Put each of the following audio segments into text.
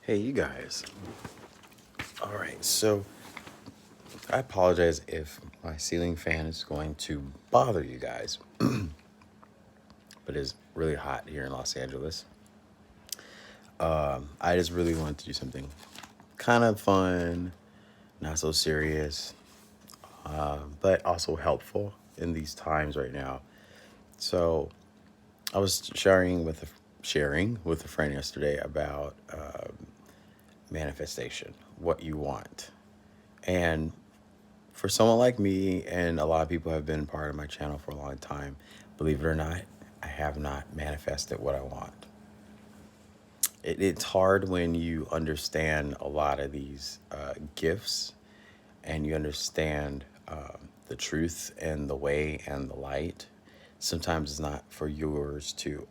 Hey, you guys. All right, so I apologize if my ceiling fan is going to bother you guys, but it's really hot here in Los Angeles. I just really wanted to do something kind of fun, not so serious, but also helpful in these times right now. So I was sharing with a friend yesterday about manifestation, what you want, and for someone like me, and a lot of people have been part of my channel for a long time, believe it or not, I have not manifested what I want. It's hard when you understand a lot of these gifts and you understand the truth and the way and the light. Sometimes it's not for yours to.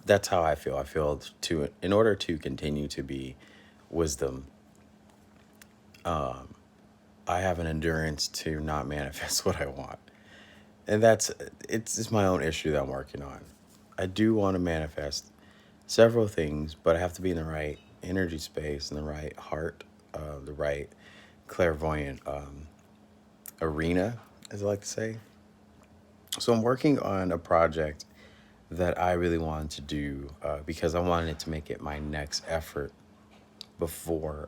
That's how I feel. I feel to in order to continue to be wisdom, I have an endurance to not manifest what I want. And it's just my own issue that I'm working on. I do want to manifest several things, but I have to be in the right energy space and the right heart, the right clairvoyant arena, as I like to say. So I'm working on a project that I really wanted to do because I wanted to make it my next effort before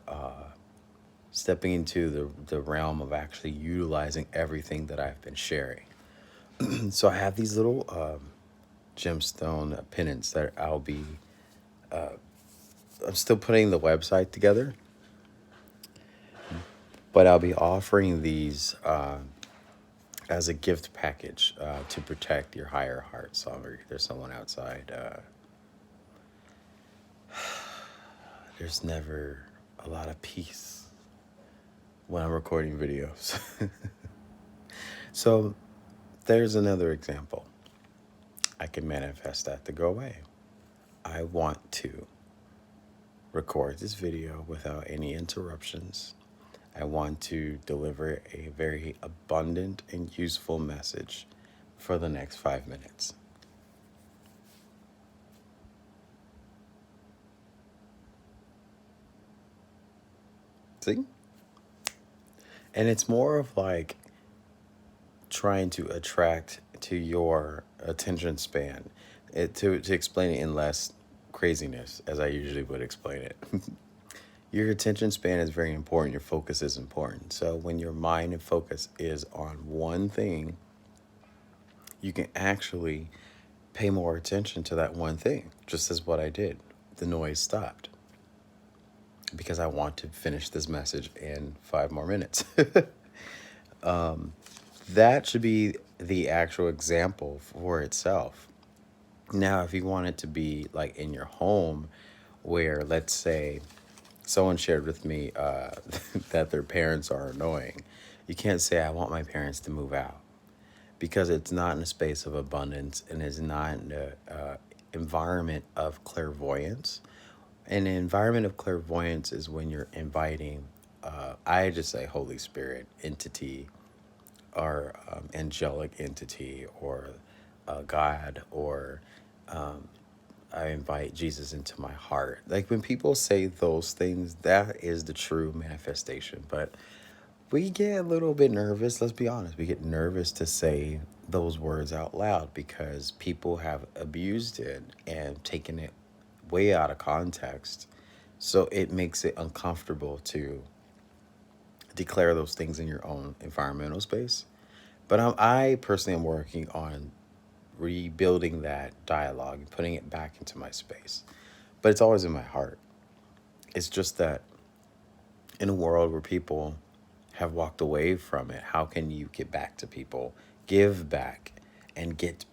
stepping into the realm of actually utilizing everything that I've been sharing. So I have these little gemstone pennants that I'm still putting the website together, but I'll be offering these as a gift package to protect your higher heart. So there's someone outside. There's never a lot of peace when I'm recording videos. So there's another example. I can manifest that to go away. I want to record this video without any interruptions. I want to deliver a very abundant and useful message for the next 5 minutes. See? And it's more of like trying to attract to your attention span, to explain it in less craziness as I usually would explain it. Your attention span is very important. Your focus is important. So when your mind and focus is on one thing, you can actually pay more attention to that one thing, just as what I did. The noise stopped because I want to finish this message in 5 more minutes. That should be the actual example for itself. Now, if you want it to be like in your home, where let's say someone shared with me that their parents are annoying, you can't say, I want my parents to move out, because it's not in a space of abundance and is not in an environment of clairvoyance. An environment of clairvoyance is when you're inviting, I just say Holy Spirit entity, or angelic entity, or God, or I invite Jesus into my heart. Like when people say those things, that is the true manifestation. But we get a little bit nervous, let's be honest. We get nervous to say those words out loud because people have abused it and taken it way out of context. So it makes it uncomfortable to declare those things in your own environmental space. But I personally am working on rebuilding that dialogue and putting it back into my space. But it's always in my heart. It's just that in a world where people have walked away from it, how can you get back to people, give back, and get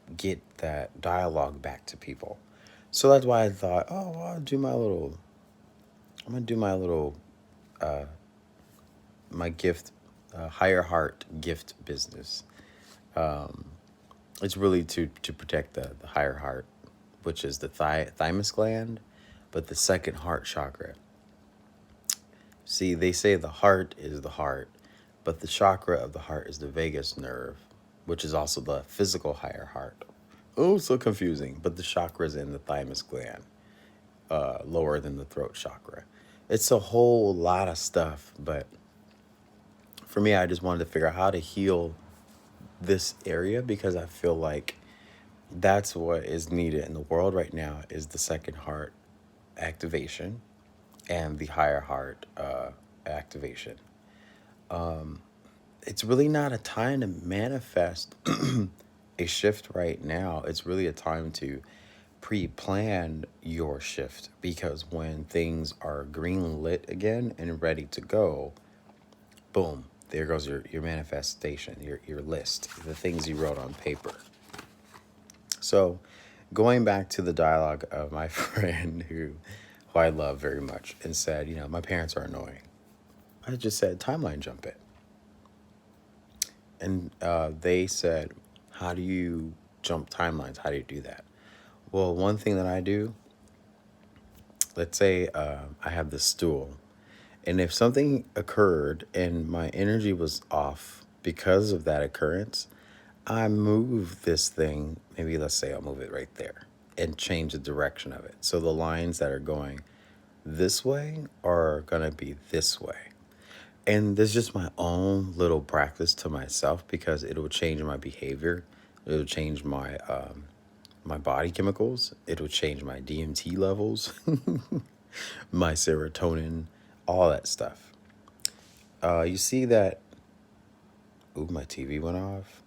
that dialogue back to people? So that's why I thought, oh, well, I'm gonna do my little my gift, higher heart gift business. It's really to protect the higher heart, which is the thymus gland, but the second heart chakra. See, they say the heart is the heart, but the chakra of the heart is the vagus nerve, which is also the physical higher heart. Oh, so confusing. But the chakra is in the thymus gland. lower than the throat chakra. It's a whole lot of stuff, but for me, I just wanted to figure out how to heal this area because I feel like that's what is needed in the world right now is the second heart activation and the higher heart activation. It's really not a time to manifest a shift right now. It's really a time to pre-plan your shift because when things are green lit again and ready to go, boom, there goes your manifestation, your list, the things you wrote on paper. So going back to the dialogue of my friend who I love very much and said, my parents are annoying. I just said timeline jump it. And they said, how do you jump timelines? How do you do that? Well, one thing that I do, let's say I have this stool. And if something occurred and my energy was off because of that occurrence, I move this thing, maybe let's say I'll move it right there and change the direction of it. So the lines that are going this way are going to be this way. And this is just my own little practice to myself because it will change my behavior. It will change my body chemicals. It will change my DMT levels, my serotonin, all that stuff. You see that? Ooh, my TV went off.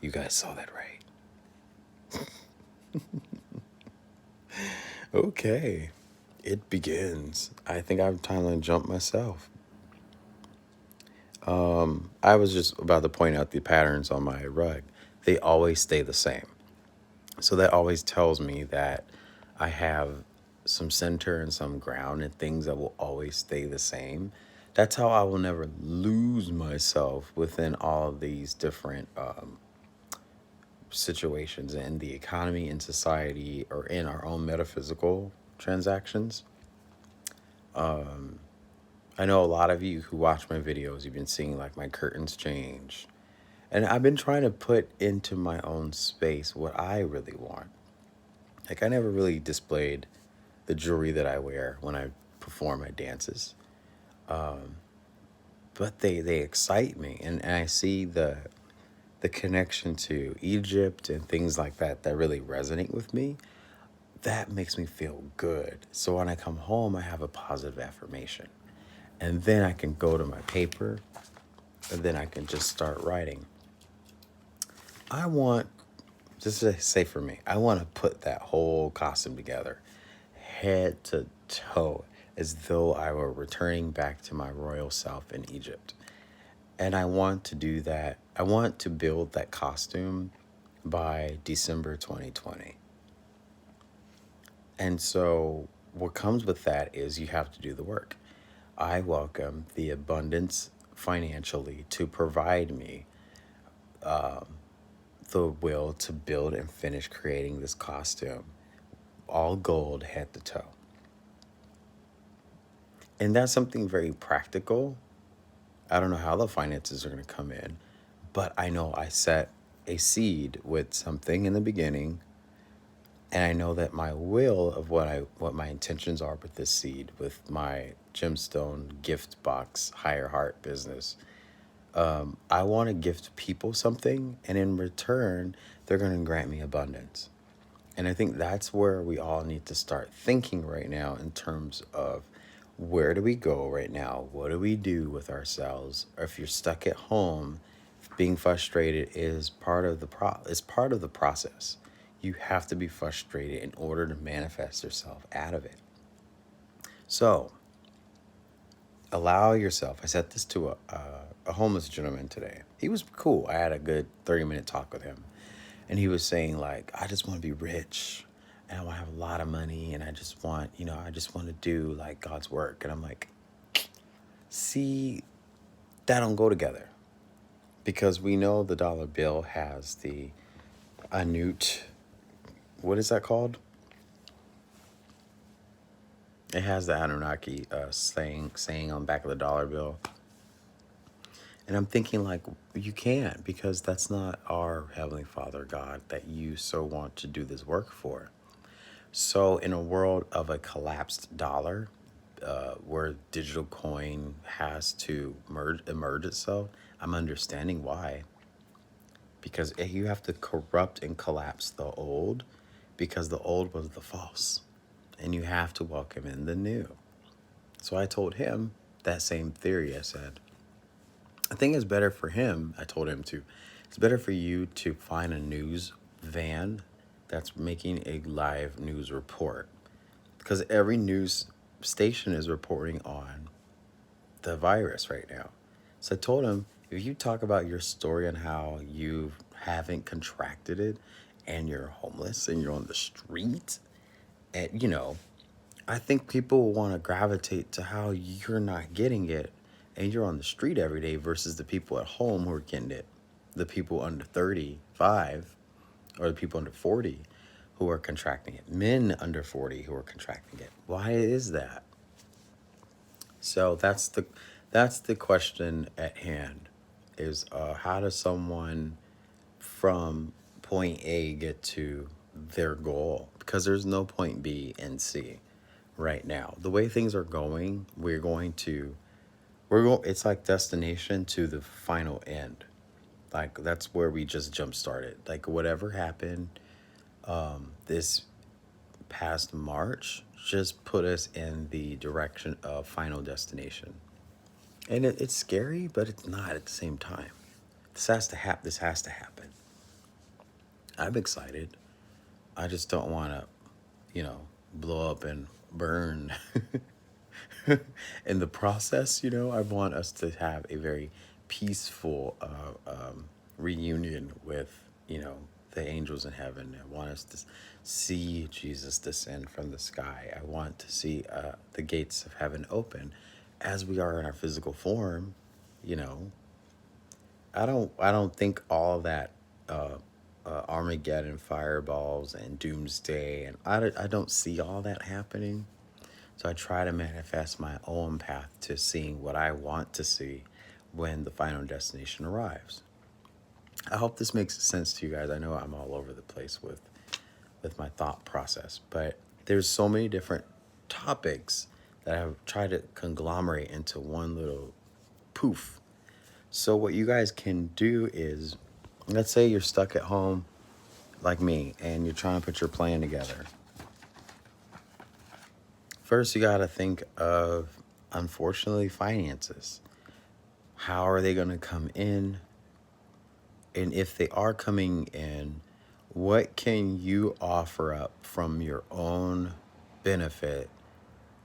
You guys saw that, right? Okay, it begins. I think I've timeline jumped myself. I was just about to point out the patterns on my rug. They always stay the same. So that always tells me that I have some center and some ground and things that will always stay the same. That's how I will never lose myself within all of these different situations in the economy, in society, or in our own metaphysical transactions. I know a lot of you who watch my videos, you've been seeing like my curtains change. And I've been trying to put into my own space what I really want. Like, I never really displayed the jewelry that I wear when I perform at dances. But they excite me. And I see the connection to Egypt and things like that really resonate with me. That makes me feel good. So when I come home, I have a positive affirmation. And then I can go to my paper and then I can just start writing. I want, just to say for me, I want to put that whole costume together, head to toe, as though I were returning back to my royal self in Egypt. And I want to do that. I want to build that costume by December 2020. And so what comes with that is you have to do the work. I welcome the abundance financially to provide me the will to build and finish creating this costume, all gold, head to toe. And that's something very practical. I don't know how the finances are going to come in, but I know I set a seed with something in the beginning, and I know that my will of what my intentions are with this seed, with my gemstone gift box higher heart business. I want to gift people something, and in return, they're going to grant me abundance. And I think that's where we all need to start thinking right now in terms of where do we go right now? What do we do with ourselves? Or if you're stuck at home, being frustrated is part of it's part of the process. You have to be frustrated in order to manifest yourself out of it. So, allow yourself. I said this to a homeless gentleman today. He was cool. I had a good 30-minute talk with him. And he was saying, like, I just want to be rich and I want to have a lot of money and I just want, I just want to do like God's work. And I'm like, see, that don't go together. Because we know the dollar bill has the Anut, what is that called? It has the Anunnaki saying on the back of the dollar bill. And I'm thinking, like, you can't, because that's not our Heavenly Father God that you so want to do this work for. So, in a world of a collapsed dollar, where digital coin has to emerge itself, I'm understanding why. Because you have to corrupt and collapse the old, because the old was the false, and you have to welcome in the new. So I told him that same theory. I said, I think it's better for him. I told him to, it's better for you to find a news van that's making a live news report, because every news station is reporting on the virus right now. So I told him, if you talk about your story and how you haven't contracted it and you're homeless and you're on the street, and I think people will want to gravitate to how you're not getting it and you're on the street every day versus the people at home who are getting it. The people under 35 or the people under 40 who are contracting it. Men under 40 who are contracting it. Why is that? So that's the question at hand is how does someone from point A get to their goal? Because there's no point B and C right now. The way things are going, it's like destination to the final end. Like that's where we just jump started. Like whatever happened this past March just put us in the direction of final destination. And it's scary, but it's not at the same time. This has to happen. I'm excited. I just don't want to, blow up and burn in the process. I want us to have a very peaceful reunion with, the angels in heaven. I want us to see Jesus descend from the sky. I want to see the gates of heaven open as we are in our physical form. You know, I don't think all of that Armageddon fireballs and doomsday, and I don't see all that happening. So I try to manifest my own path to seeing what I want to see when the final destination arrives. I hope this makes sense to you guys. I know I'm all over the place with my thought process, but there's so many different topics that I've tried to conglomerate into one little poof. So what you guys can do is, let's say you're stuck at home like me and you're trying to put your plan together. First, you got to think of, unfortunately, finances. How are they going to come in? And if they are coming in, what can you offer up from your own benefit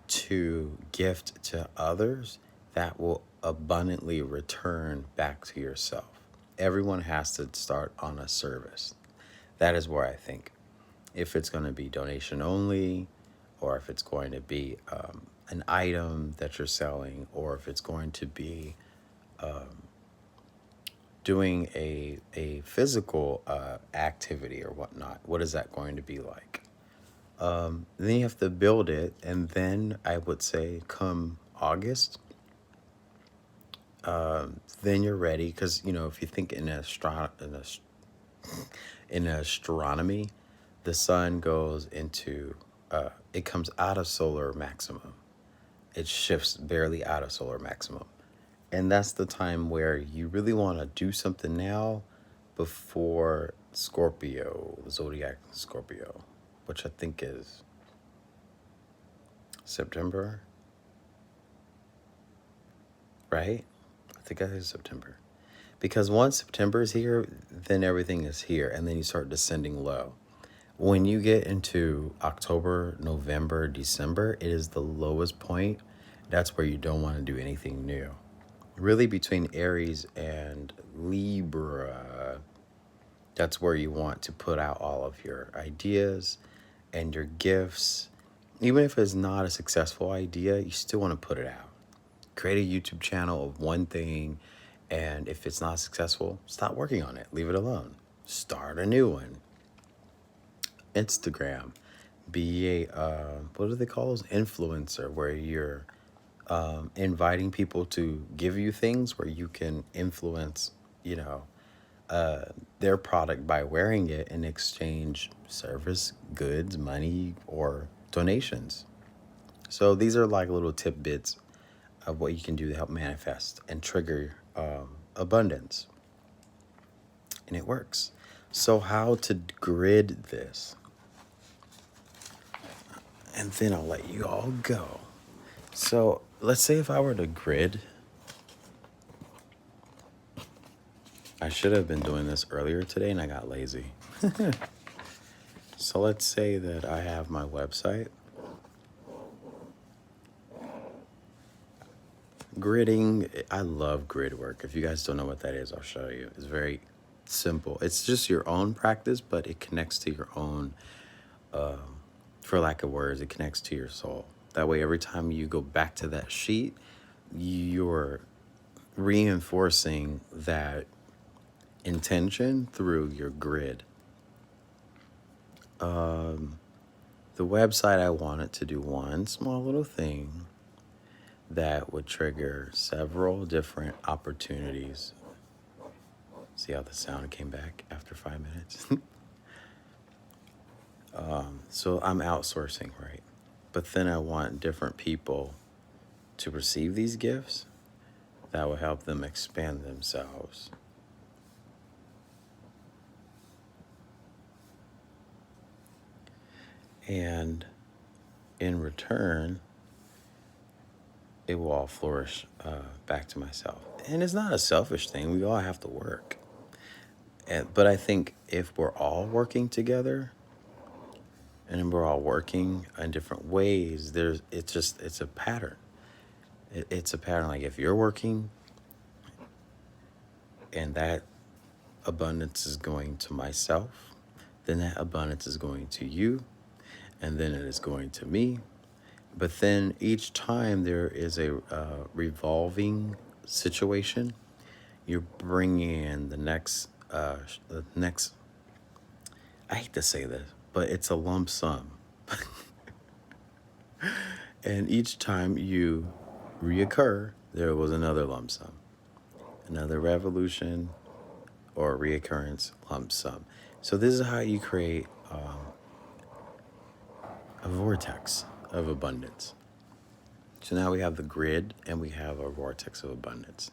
to gift to others that will abundantly return back to yourself? Everyone has to start on a service. That is where I think if it's going to be donation only, or if it's going to be an item that you're selling, or if it's going to be doing a physical activity or whatnot, what is that going to be like? Then you have to build it, and then I would say come August, then you're ready. Because if you think in astronomy, the sun goes into it comes out of solar maximum. It shifts barely out of solar maximum. And that's the time where you really want to do something now before Scorpio, zodiac Scorpio, which I think is September, right? I think that is September. Because once September is here, then everything is here, and then you start descending low. When you get into October, November, December, it is the lowest point. That's where you don't want to do anything new. Really, between Aries and Libra, that's where you want to put out all of your ideas and your gifts. Even if it's not a successful idea, you still want to put it out. Create a YouTube channel of one thing, and if it's not successful, stop working on it. Leave it alone. Start a new one. Instagram. Be a, what do they call those? Influencer, where you're inviting people to give you things where you can influence, their product by wearing it in exchange service, goods, money, or donations. So these are like little tidbits of what you can do to help manifest and trigger abundance. And it works. So, how to grid this? And then I'll let you all go. So, let's say if I were to grid, I should have been doing this earlier today and I got lazy. So, let's say that I have my website. Gridding, I love grid work. If you guys don't know what that is, I'll show you. It's very simple. It's just your own practice, but it connects to your own, for lack of words, it connects to your soul. That way, every time you go back to that sheet, you're reinforcing that intention through your grid. The website, I wanted to do one small little thing that would trigger several different opportunities. See how the sound came back after 5 minutes? So I'm outsourcing, right? But then I want different people to receive these gifts that will help them expand themselves. And in return, it will all flourish back to myself. And it's not a selfish thing. We all have to work. But I think if we're all working together and we're all working in different ways, it's a pattern. It's a pattern. Like if you're working and that abundance is going to myself, then that abundance is going to you, and then it is going to me. But then each time there is a revolving situation, you're bringing in the next. I hate to say this, but it's a lump sum. And each time you reoccur, there was another lump sum, another revolution or reoccurrence lump sum. So this is how you create a vortex of abundance. So now we have the grid and we have a vortex of abundance.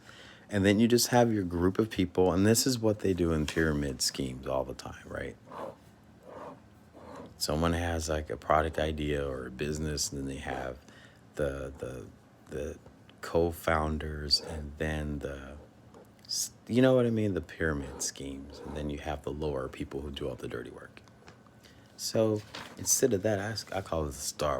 And then you just have your group of people, and this is what they do in pyramid schemes all the time, right? Someone has like a product idea or a business, and then they have the co-founders, and then you know what I mean, the pyramid schemes, and then you have the lower people who do all the dirty work. So instead of that, I call it the Star